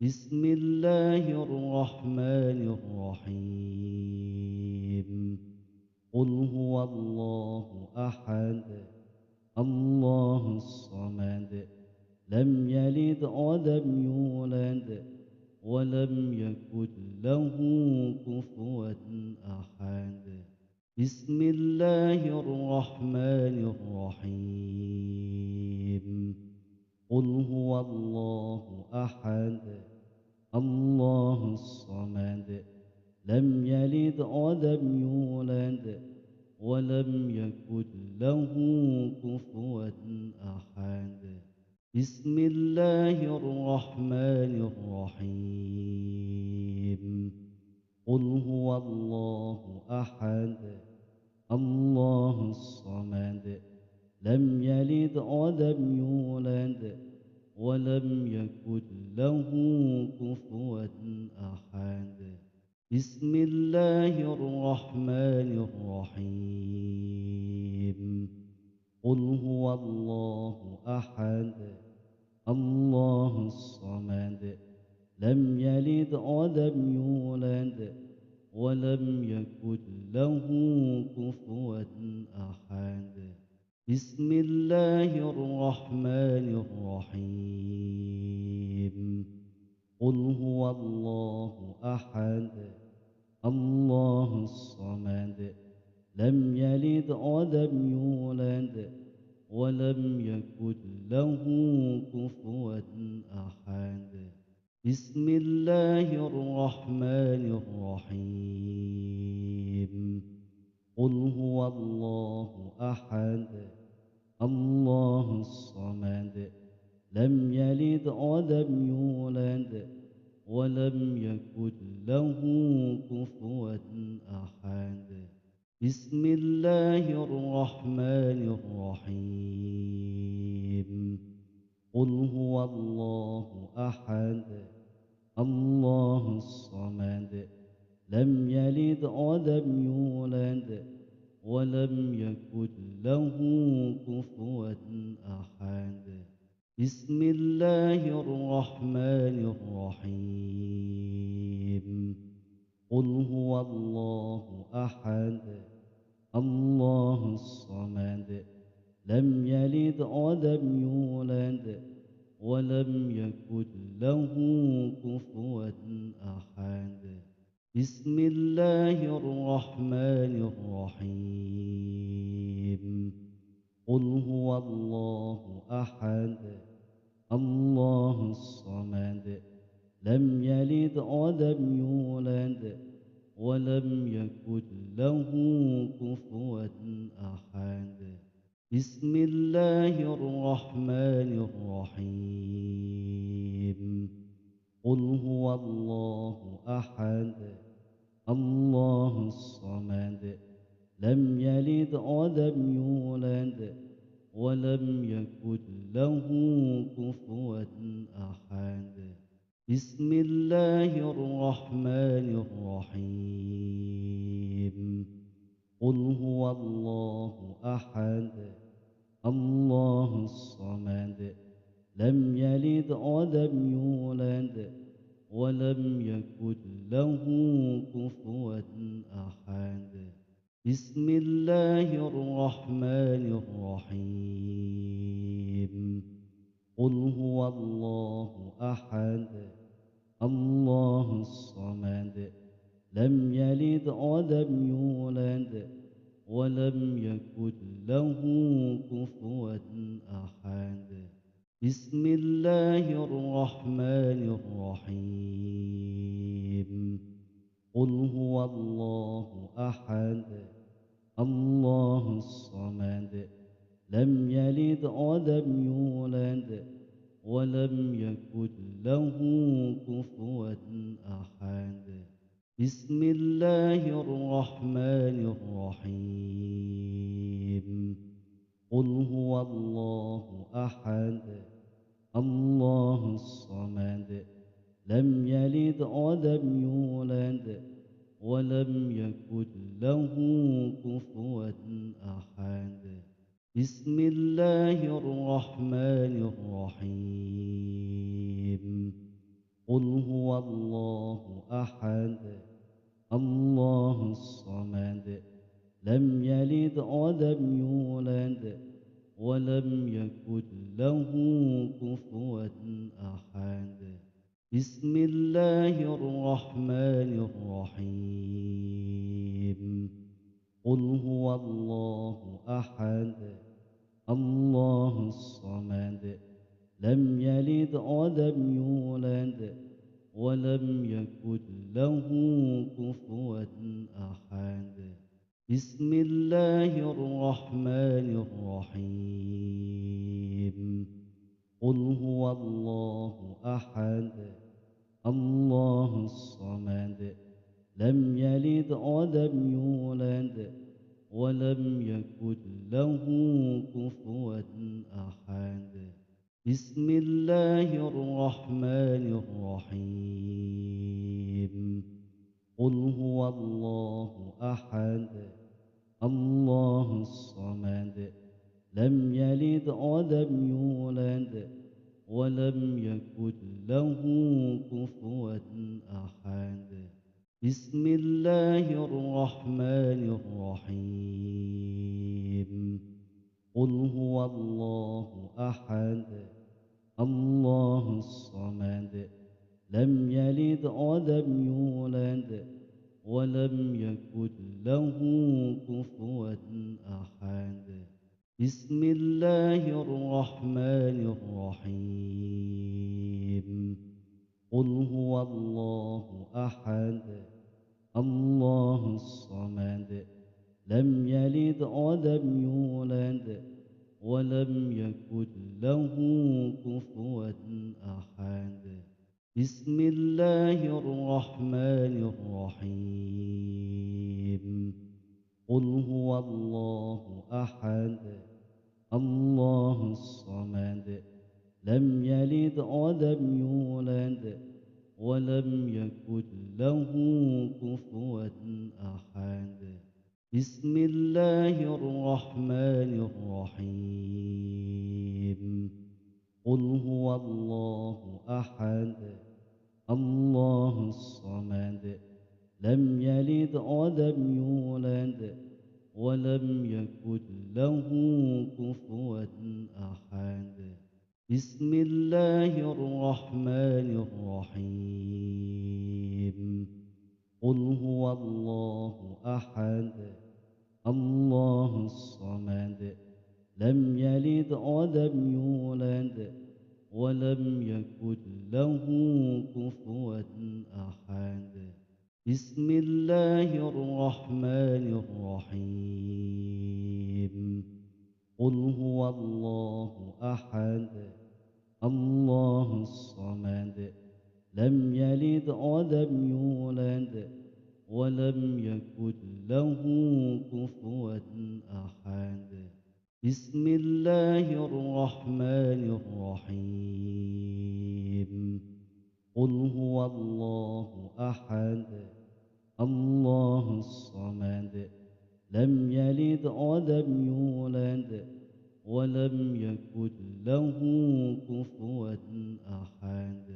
بسم الله الرحمن الرحيم. قل هو الله أحد الله الصمد لم يلد ولم يولد ولم يكن له كفوا أحد. بسم الله الرحمن الرحيم. قل هو الله أحد الله الصمد لم يلد ولم يولد ولم يكن له كفوا أحد. بسم الله الرحمن الرحيم. قل هو الله أحد الله الصمد لم يلد ولم يولد ولم يكن له كفوا أحد. بسم الله الرحمن الرحيم. قل هو الله أحد الله الصمد لم يلد ولم يولد ولم يكن له كفوا أحد. بسم الله الرحمن الرحيم. قل هو الله أحد الله الصمد لم يلد ولم يولد ولم يكن له كفوا أحد. بسم الله الرحمن الرحيم. قل هو الله أحد الله الصمد لم يلد ولم يولد ولم يكن له كفوا أحد. بسم الله الرحمن الرحيم. قل هو الله أحد الله الصمد لم يلد ولم يولد ولم يكن له كفوا أحد. بسم الله الرحمن الرحيم. قل هو الله أحد الله الصمد لم يلد ولم يولد ولم يكن له كفوا أحد. بسم الله الرحمن الرحيم. قل هو الله أحد الله الصمد لم يلد ولم يولد ولم يكن له كفوا أحد. بسم الله الرحمن الرحيم. قل هو الله أحد الله الصمد لم يلد ولم يولد ولم يكن له كفوا أحد. بسم الله الرحمن الرحيم. قل هو الله أحد الله الصمد لم يلد ولم يولد ولم يكن له كفوا أحد. بسم الله الرحمن الرحيم. قل هو الله أحد الله الصمد لم يلد ولم يولد ولم يكن له كفوا أحد. بسم الله الرحمن الرحيم. قل هو الله أحد الله الصمد لم يلد ولم يولد ولم يكن له كفوا أحد. بسم الله الرحمن الرحيم. قل هو الله أحد الله الصمد لم يلد ولم يولد ولم يكن له كفوا أحد. بسم الله الرحمن الرحيم. قل هو الله أحد الله الصمد لم يلد ولم يولد ولم يكن له كفوا أحد. بسم الله الرحمن الرحيم. قل هو الله أحد الله الصمد لم يلد ولم يولد ولم يكن له كفوا أحد. بسم الله الرحمن الرحيم. قل هو الله أحد الله الصمد لم يلد ولم يولد ولم يكن له كفوا أحد. بسم الله الرحمن الرحيم. قل هو الله أحد الله الصمد لم يلد ولم يولد ولم يكن له كفوا أحد. بسم الله الرحمن الرحيم. قل هو الله أحد الله الصمد لم يلد ولم يولد ولم يكن له كفوا أحد. بسم الله الرحمن الرحيم. قل هو الله أحد الله الصمد لم يلد ولم يولد ولم يكن له كفوا أحد. بسم الله الرحمن الرحيم. قل هو الله أحد الله الصمد لم يلد ولم يولد ولم يكن له كفوا أحد. بسم الله الرحمن الرحيم. قل هو الله أحد الله الصمد لم يلد ولم يولد ولم يكن له كفوا أحد. بسم الله الرحمن الرحيم. قل هو الله أحد الله الصمد لم يلد ولم يولد ولم يكن له كفوا أحد. بسم الله الرحمن الرحيم. قل هو الله أحد الله الصمد لم يلد ولم يولد ولم يكن له كفوا أحد. بسم الله الرحمن الرحيم. قل هو الله أحد الله الصمد لم يلد ولم يولد ولم يكن له كفوا أحد.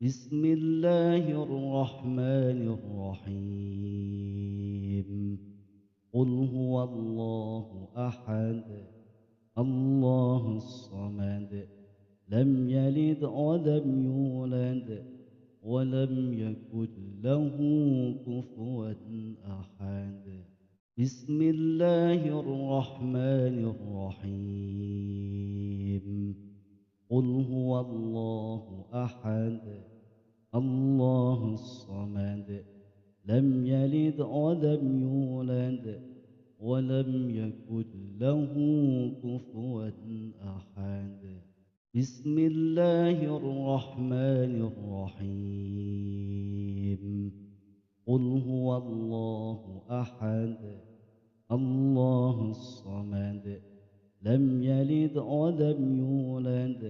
بسم الله الرحمن الرحيم. قل هو الله أحد الله الصمد لم يلد ولم يولد ولم يكن له كفوا أحد. بسم الله الرحمن الرحيم. قل هو الله أحد الله الصمد لم يلد ولم يولد ولم يكن له كفوا أحد. بسم الله الرحمن الرحيم. قل هو الله أحد الله الصمد لم يلد ولم يولد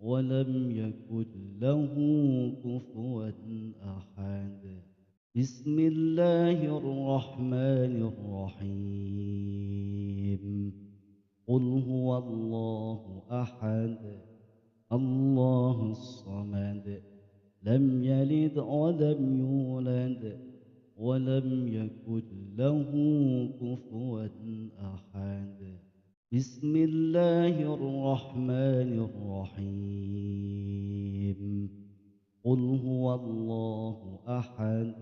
ولم يكن له كفوا أحد. بسم الله الرحمن الرحيم. قل هو الله أحد الله الصمد لم يلد ولم يولد ولم يكن له كفوا أحد. بسم الله الرحمن الرحيم. قل هو الله أحد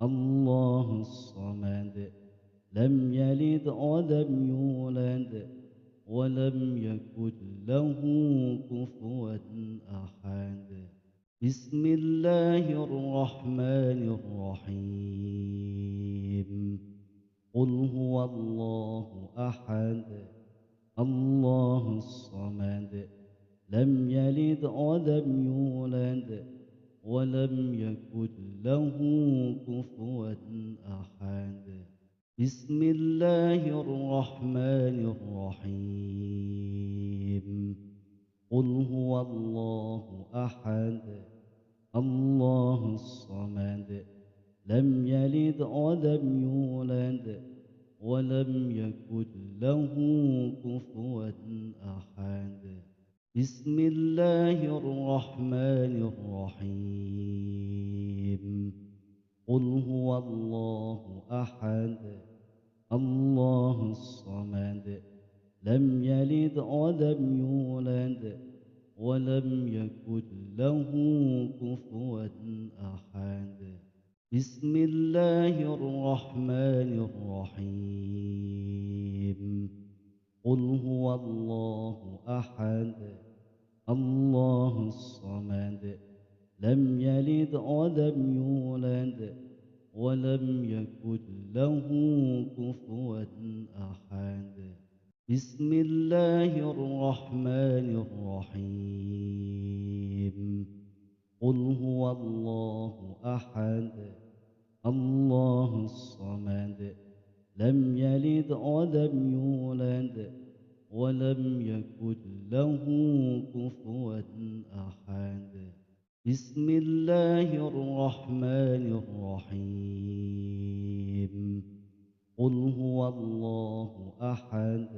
الله الصمد لم يلد ولم يولد ولم يكن له كفوا أحد. بسم الله الرحمن الرحيم. قل هو الله أحد الله الصمد لم يلد ولم يولد ولم يكن له كفوا أحد. بسم الله الرحمن الرحيم. قل هو الله أحد الله الصمد لم يلد ولم يولد ولم يكن له كفوا أحد. بسم الله الرحمن الرحيم. قل هو الله أحد الله الصمد لم يلد ولم يولد ولم يكن له كفوا أحد. بسم الله الرحمن الرحيم. قل هو الله أحد الله الصمد لم يلد ولم يولد ولم يكن له كفوا أحد. بسم الله الرحمن الرحيم. قل هو الله أحد الله الصمد لم يلد ولم يولد ولم يكن له كفوا أحد. بسم الله الرحمن الرحيم. قل هو الله أحد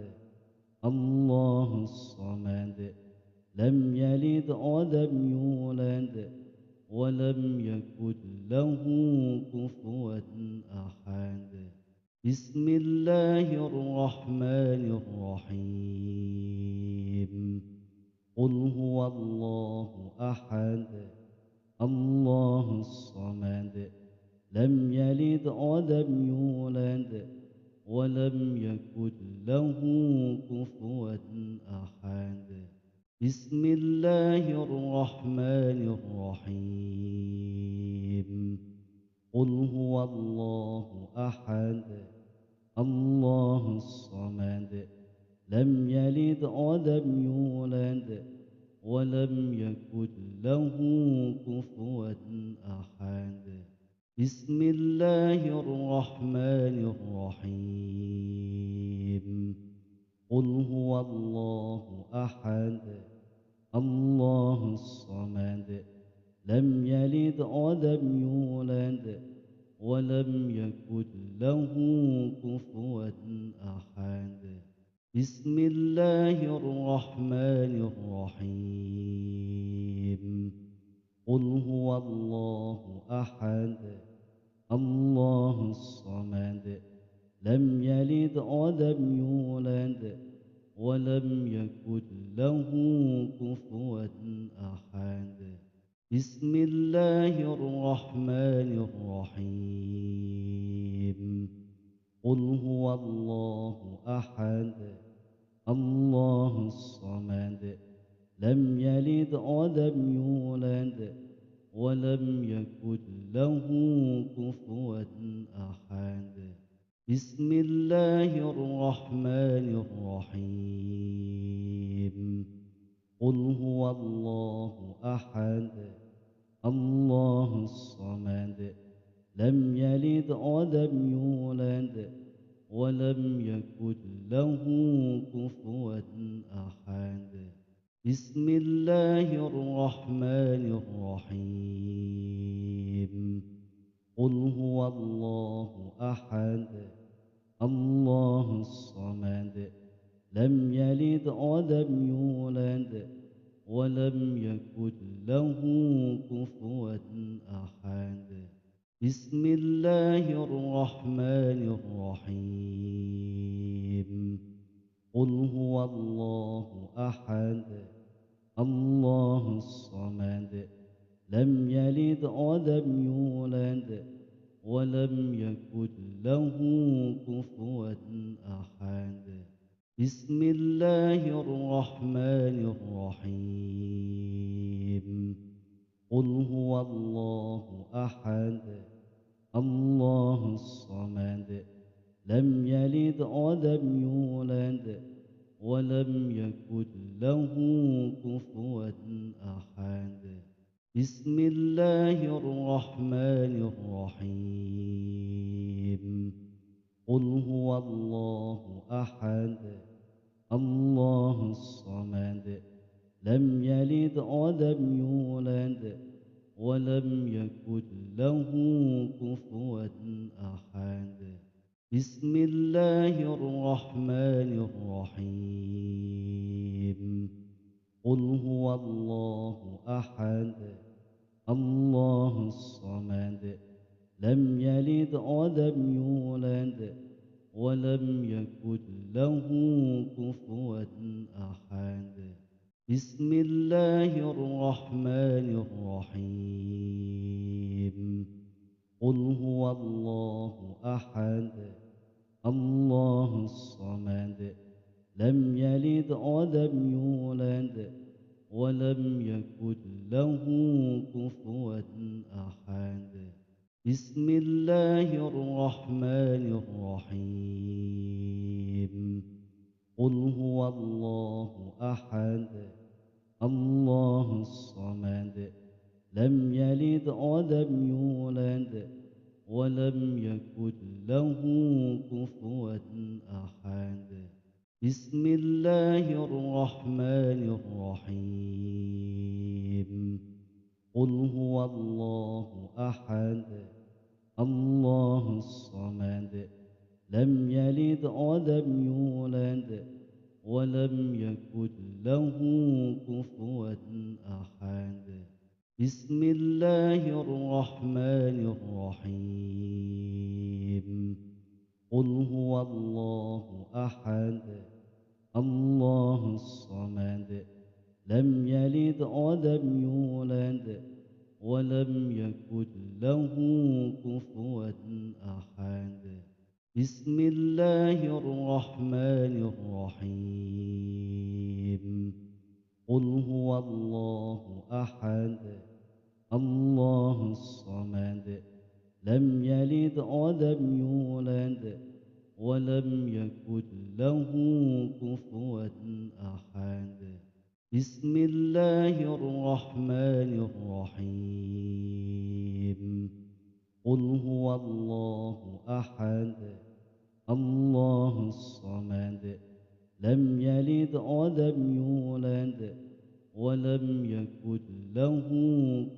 الله الصمد لم يلد ولم يولد ولم يكن له كفوا أحد. بسم الله الرحمن الرحيم. قل هو الله أحد الله الصمد لم يلد ولم يولد ولم يكن له كفوا أحد. بسم الله الرحمن الرحيم. قل هو الله أحد الله الصمد لم يلد ولم يولد ولم يكن له كفوا أحد. بسم الله الرحمن الرحيم. قل هو الله أحد الله الصمد لم يلد ولم يولد ولم يكن له كفوا أحد. بسم الله الرحمن الرحيم. قل هو الله أحد الله الصمد لم يلد ولم يولد ولم يكن له كفوا أحد. بسم الله الرحمن الرحيم. قل هو الله أحد الله الصمد لم يلد ولم يولد ولم يكن له كفوا أحد. بسم الله الرحمن الرحيم. قل هو الله أحد الله الصمد لم يلد ولم يولد ولم يكن له كفوا أحد. بسم الله الرحمن الرحيم. قل هو الله أحد الله الصمد لم يلد ولم يولد ولم يكن له كفوا أحد. بسم الله الرحمن الرحيم. قل هو الله أحد الله الصمد لم يلد ولم يولد ولم يكن له كفوا أحد. بسم الله الرحمن الرحيم. قل هو الله أحد الله الصمد لم يلد ولم يولد ولم يكن له كفوا أحد. بسم الله الرحمن الرحيم. قل هو الله أحد الله الصمد لم يلد ولم يولد ولم يكن له كفوا أحد. بسم الله الرحمن الرحيم. قل هو الله أحد الله الصمد لم يلد ولم يولد ولم يكن له كفوا أحد. بسم الله الرحمن الرحيم. قل هو الله أحد الله الصمد لم يلد ولم يولد ولم يكن له كفوا أحد. بسم الله الرحمن الرحيم. قل هو الله أحد الله الصمد لم يلد ولم يولد ولم يكن له كفوا أحد. بسم الله الرحمن الرحيم. قل هو الله أحد الله الصمد لم يلد ولم يولد ولم يكن له كفوا أحد. بسم الله الرحمن الرحيم. قل هو الله أحد الله الصمد لم يلد ولم يولد ولم يكن له كفوا أحد. بسم الله الرحمن الرحيم. قل هو الله أحد الله الصمد لم يلد ولم يولد ولم يكن له كفوا أحد. بسم الله الرحمن الرحيم. قل هو الله أحد الله الصمد لم يلد ولم يولد ولم يكن له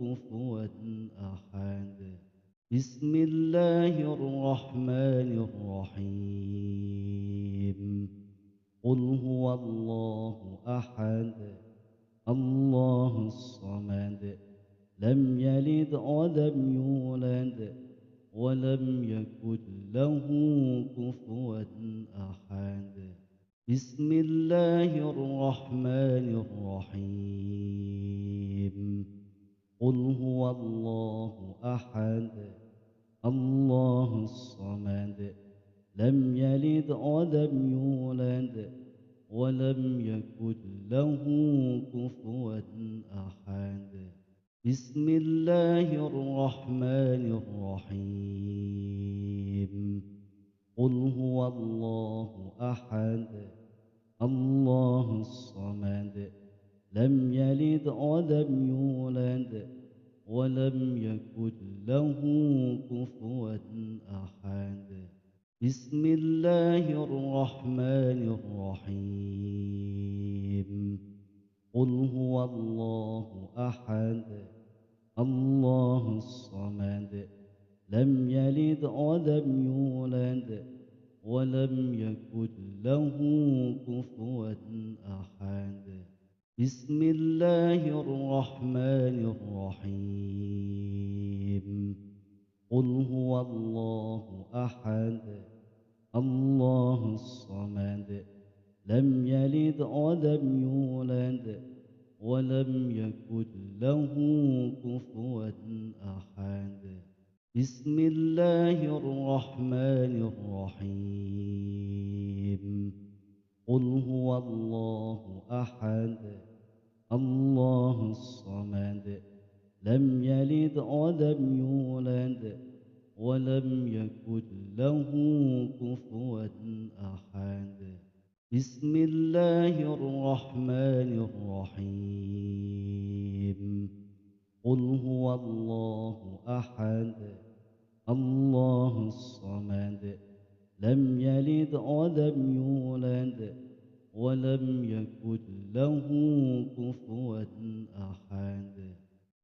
كفوا أحد. بسم الله الرحمن الرحيم. قل هو الله أحد الله الصمد لم يلد ولم يولد ولم يكن له كفوا أحد. بسم الله الرحمن الرحيم. قل هو الله أحد الله الصمد لم يلد ولم يولد ولم يكن له كفوا أحد. بسم الله الرحمن الرحيم. قل هو الله أحد الله الصمد لم يلد ولم يولد ولم يكن له كفوا أحد. بسم الله الرحمن الرحيم. قل هو الله أحد الله الصمد لم يلد ولم يولد ولم يكن له كفوا أحد. بسم الله الرحمن الرحيم قل هو الله أحد الله الصمد لم يلد ولم يولد ولم يكن له كفوا أحد بسم الله الرحمن الرحيم قل هو الله أحد الله الصمد لم يلد ولم يولد ولم يكن له كفوا أحد بسم الله الرحمن الرحيم قل هو الله أحد الله الصمد لم يلد ولم يولد ولم يكن له كفوا أحد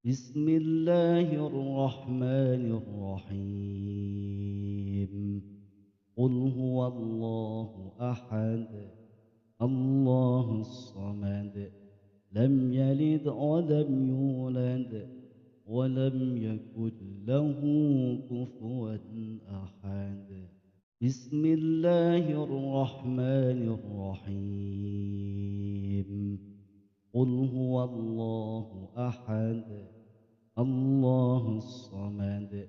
بسم الله الرحمن الرحيم قل هو الله أحد الله الصمد لم يلد ولم يولد ولم يكن له كفوا أحد بسم الله الرحمن الرحيم قل هو الله أحد الله الصمد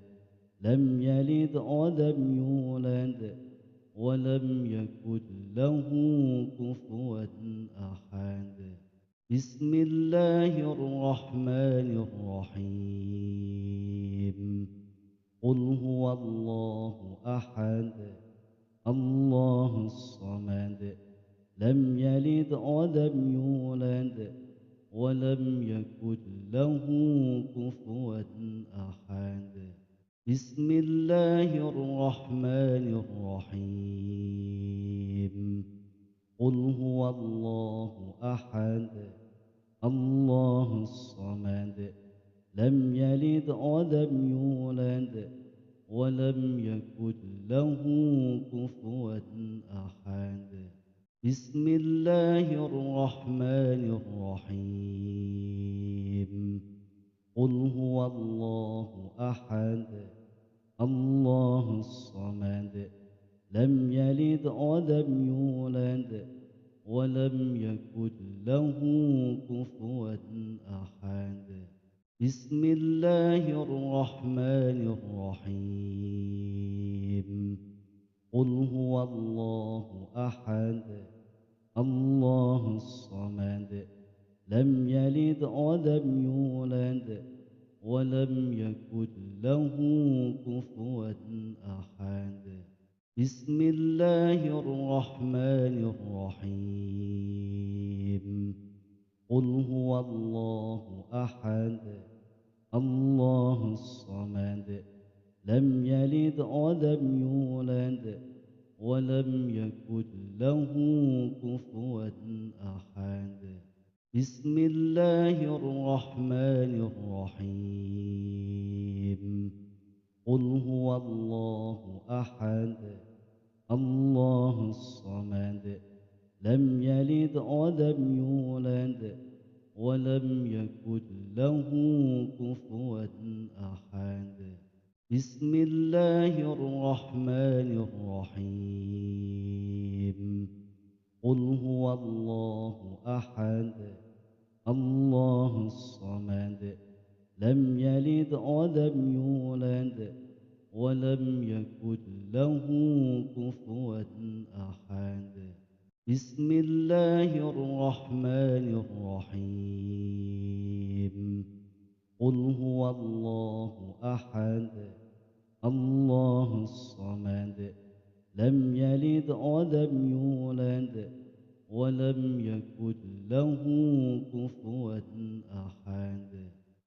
لم يلد ولم يولد ولم يكن له كفوا أحد بسم الله الرحمن الرحيم قل هو الله أحد الله الصمد لم يلد ولم يولد ولم يكن له كفوا أحد بسم الله الرحمن الرحيم قل هو الله أحد الله الصمد لم يلد ولم يولد ولم يكن له كفوا أحد بسم الله الرحمن الرحيم قل هو الله أحد الله الصمد لم يلد ولم يولد ولم يكن له كفوا أحد بسم الله الرحمن الرحيم قل هو الله أحد الله الصمد لم يلد ولم يولد ولم يكن له كفوا أحد بسم الله الرحمن الرحيم قل هو الله أحد الله الصمد لم يلد ولم يولد ولم يكن له كفوا أحد بسم الله الرحمن الرحيم قل هو الله أحد الله الصمد لم يلد ولم يولد ولم يكن له كفوا أحد بسم الله الرحمن الرحيم قل هو الله أحد الله الصمد لم يلد ولم يولد ولم يكن له كفوا أحد بسم الله الرحمن الرحيم قل هو الله أحد الله الصمد لم يلد ولم يولد ولم يكن له كفوا أحد